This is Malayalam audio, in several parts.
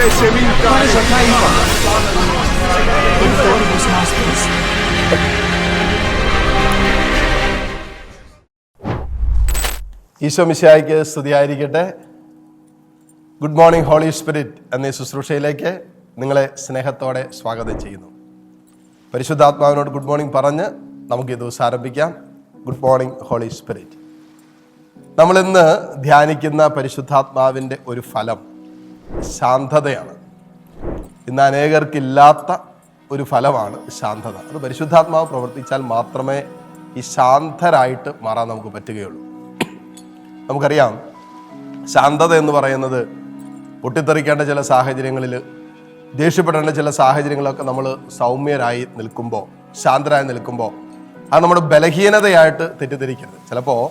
ഈശോ മിശിഹായ്ക്ക് സ്തുതിയായിരിക്കട്ടെ. ഗുഡ് മോർണിംഗ് ഹോളി സ്പിരിറ്റ് എന്ന ശുശ്രൂഷയിലേക്ക് നിങ്ങളെ സ്നേഹത്തോടെ സ്വാഗതം ചെയ്യുന്നു. പരിശുദ്ധാത്മാവിനോട് ഗുഡ് മോർണിംഗ് പറഞ്ഞ് നമുക്ക് ഈ ദിവസം ആരംഭിക്കാം. Good morning holy spirit. നമ്മളിന്ന് ധ്യാനിക്കുന്ന പരിശുദ്ധാത്മാവിൻ്റെ ഒരു ഫലം ശാന്തതയാണ്. ഇന്ന് അനേകർക്കില്ലാത്ത ഒരു ഫലമാണ് ശാന്തത. അത് പരിശുദ്ധാത്മാവ് പ്രവർത്തിച്ചാൽ മാത്രമേ ഈ ശാന്തരായിട്ട് മാറാൻ നമുക്ക് പറ്റുകയുള്ളൂ. നമുക്കറിയാം, ശാന്തത എന്ന് പറയുന്നത് പൊട്ടിത്തെറിക്കേണ്ട ചില സാഹചര്യങ്ങളിൽ, ദേഷ്യപ്പെടേണ്ട ചില സാഹചര്യങ്ങളൊക്കെ നമ്മൾ സൗമ്യരായി നിൽക്കുമ്പോൾ, ശാന്തരായി നിൽക്കുമ്പോൾ അത് നമ്മുടെ ബലഹീനതയായിട്ട് തെറ്റിദ്ധരിക്കരുത്. ചിലപ്പോൾ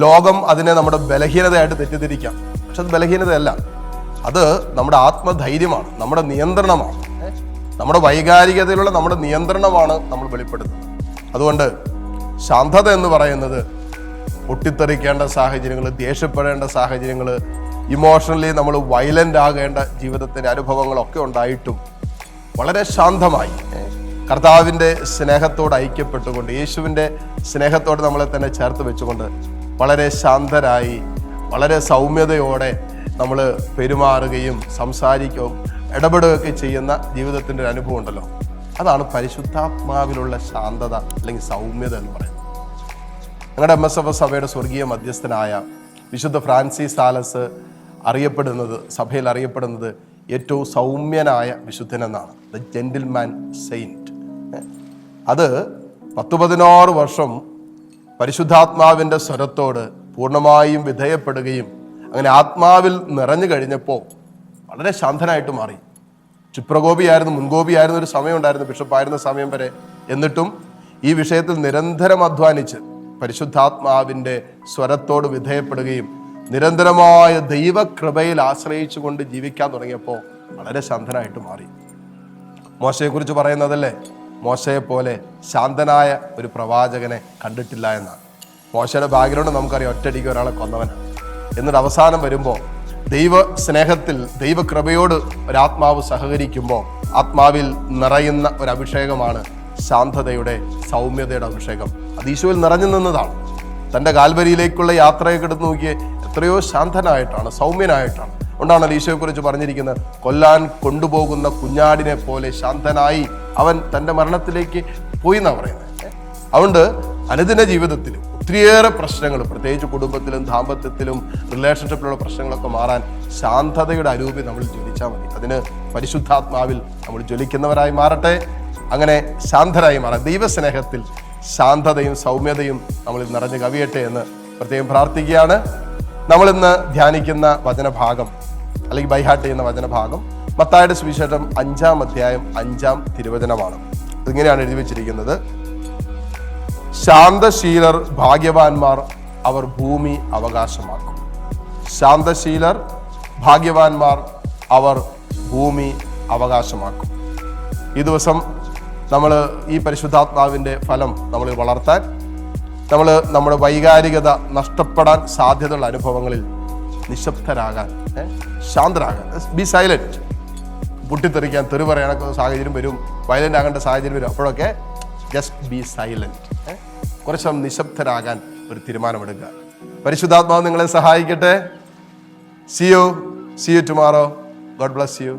ലോകം അതിനെ നമ്മുടെ ബലഹീനതയായിട്ട് തെറ്റിദ്ധരിക്കാം. പക്ഷെ അത് ബലഹീനതയല്ല, അത് നമ്മുടെ ആത്മധൈര്യമാണ്, നമ്മുടെ നിയന്ത്രണമാണ്. നമ്മുടെ വൈകാരികതയിലുള്ള നമ്മുടെ നിയന്ത്രണമാണ് നമ്മൾ വെളിപ്പെടുത്തുന്നത്. അതുകൊണ്ട് ശാന്തത എന്ന് പറയുന്നത് പൊട്ടിത്തെറിക്കേണ്ട സാഹചര്യങ്ങൾ, ദേഷ്യപ്പെടേണ്ട സാഹചര്യങ്ങൾ, ഇമോഷണലി നമ്മൾ വയലൻ്റ് ആകേണ്ട ജീവിതത്തിൻ്റെ അനുഭവങ്ങളൊക്കെ ഉണ്ടായിട്ടും വളരെ ശാന്തമായി കർത്താവിൻ്റെ സ്നേഹത്തോട് ഐക്യപ്പെട്ടുകൊണ്ട്, യേശുവിൻ്റെ സ്നേഹത്തോട് നമ്മളെ തന്നെ ചേർത്ത് വെച്ചുകൊണ്ട് വളരെ ശാന്തരായി, വളരെ സൗമ്യതയോടെ നമ്മൾ പെരുമാറുകയും സംസാരിക്കുകയും ഇടപെടുകയൊക്കെ ചെയ്യുന്ന ജീവിതത്തിൻ്റെ ഒരു അനുഭവം ഉണ്ടല്ലോ, അതാണ് പരിശുദ്ധാത്മാവിലുള്ള ശാന്തത അല്ലെങ്കിൽ സൗമ്യത എന്ന് പറയുന്നത്. ഞങ്ങളുടെ MSF സഭയുടെ സ്വർഗീയ മധ്യസ്ഥനായ വിശുദ്ധ ഫ്രാൻസിസ് സാലസ് അറിയപ്പെടുന്നത്, സഭയിൽ അറിയപ്പെടുന്നത് ഏറ്റവും സൗമ്യനായ വിശുദ്ധനെന്നാണ്, ദ ജെന്റിൽമാൻ സെയിൻറ്റ്. അത് 10-16 വർഷം പരിശുദ്ധാത്മാവിൻ്റെ സ്വരത്തോട് പൂർണ്ണമായും വിധേയപ്പെടുകയും അങ്ങനെ ആത്മാവിൽ നിറഞ്ഞു കഴിഞ്ഞപ്പോൾ വളരെ ശാന്തനായിട്ട് മാറി. ക്ഷിപ്രകോപിയായിരുന്നു, മുൻകോപിയായിരുന്ന ഒരു സമയം ഉണ്ടായിരുന്നു, ബിഷപ്പായിരുന്ന സമയം വരെ. എന്നിട്ടും ഈ വിഷയത്തിൽ നിരന്തരം അധ്വാനിച്ച് പരിശുദ്ധാത്മാവിൻ്റെ സ്വരത്തോട് വിധേയപ്പെടുകയും നിരന്തരമായ ദൈവകൃപയിൽ ആശ്രയിച്ചുകൊണ്ട് ജീവിക്കാൻ തുടങ്ങിയപ്പോൾ വളരെ ശാന്തനായിട്ട് മാറി. മോശയെക്കുറിച്ച് പറയുന്നതല്ലേ, മോശയെ പോലെ ശാന്തനായ ഒരു പ്രവാചകനെ കണ്ടിട്ടില്ല എന്നാണ്. മോശയുടെ ബാക്ക്ഗ്രൗണ്ട് നമുക്കറിയാം, ഒറ്റയടിക്ക് ഒരാളെ കൊന്നവനാണ്. എന്നിട്ട് അവസാനം വരുമ്പോൾ ദൈവ സ്നേഹത്തിൽ, ദൈവകൃപയോട് ഒരാത്മാവ് സഹകരിക്കുമ്പോൾ ആത്മാവിൽ നിറയുന്ന ഒരു അഭിഷേകമാണ് ശാന്തതയുടെ, സൗമ്യതയുടെ അഭിഷേകം. അത് ഈശോയിൽ നിറഞ്ഞു നിന്നതാണ്. തൻ്റെ കാൽവരിയിലേക്കുള്ള യാത്രയൊക്കെ എടുത്ത് നോക്കിയേ, എത്രയോ ശാന്തനായിട്ടാണ്, സൗമ്യനായിട്ടാണ്. കൊണ്ടാണല്ലോ ഈശോയെക്കുറിച്ച് പറഞ്ഞിരിക്കുന്നത്, കൊല്ലാൻ കൊണ്ടുപോകുന്ന കുഞ്ഞാടിനെ പോലെ ശാന്തനായി അവൻ തൻ്റെ മരണത്തിലേക്ക് പോയി എന്നാണ് പറയുന്നത്. അതുകൊണ്ട് അനുദിന ജീവിതത്തിലും ഒത്തിരിയേറെ പ്രശ്നങ്ങൾ, പ്രത്യേകിച്ച് കുടുംബത്തിലും ദാമ്പത്യത്തിലും റിലേഷൻഷിപ്പിലുള്ള പ്രശ്നങ്ങളൊക്കെ മാറാൻ ശാന്തതയുടെ അരൂപി നമ്മൾ ജ്വലിച്ചാൽ മതി. അതിന് പരിശുദ്ധാത്മാവിൽ നമ്മൾ ജ്വലിക്കുന്നവരായി മാറട്ടെ. അങ്ങനെ ശാന്തരായി മാറാം. ദൈവസ്നേഹത്തിൽ ശാന്തതയും സൗമ്യതയും നമ്മളിൽ നിറഞ്ഞു കവിയട്ടെ എന്ന് പ്രത്യേകം പ്രാർത്ഥിക്കുകയാണ്. നമ്മളിന്ന് ധ്യാനിക്കുന്ന വചനഭാഗം അല്ലെങ്കിൽ ബൈഹാർട്ട് ചെയ്യുന്ന വചനഭാഗം മത്തായിയുടെ സുവിശേഷം 5-ാം അധ്യായം 5-ാം തിരുവചനമാണ്. ഇതിങ്ങനെയാണ് എഴുതി വെച്ചിരിക്കുന്നത്: ശാന്തശീലർ ഭാഗ്യവാന്മാർ, അവർ ഭൂമി അവകാശമാക്കും. ശാന്തശീലർ ഭാഗ്യവാന്മാർ, അവർ ഭൂമി അവകാശമാക്കും. ഈ ദിവസം നമ്മൾ ഈ പരിശുദ്ധാത്മാവിൻ്റെ ഫലം നമ്മൾ വളർത്താൻ, നമ്മൾ നമ്മുടെ വൈകാരികത നഷ്ടപ്പെടാൻ സാധ്യതയുള്ള അനുഭവങ്ങളിൽ നിശബ്ദരാകാൻ, ശാന്തരാകാൻ, ബി സൈലന്റ്. പൊട്ടിത്തെറിക്കാൻ, തെറി പറയാനൊക്കെ സാഹചര്യം വരും, വയലന്റ് ആകേണ്ട സാഹചര്യം വരും. അപ്പോഴൊക്കെ ജസ്റ്റ് ബി സൈലന്റ്. കുറച്ച് നിശബ്ദരാകാൻ ഒരു തീരുമാനമെടുക്കുക. പരിശുദ്ധാത്മാവ് നിങ്ങളെ സഹായിക്കട്ടെ. See you tomorrow. God bless you.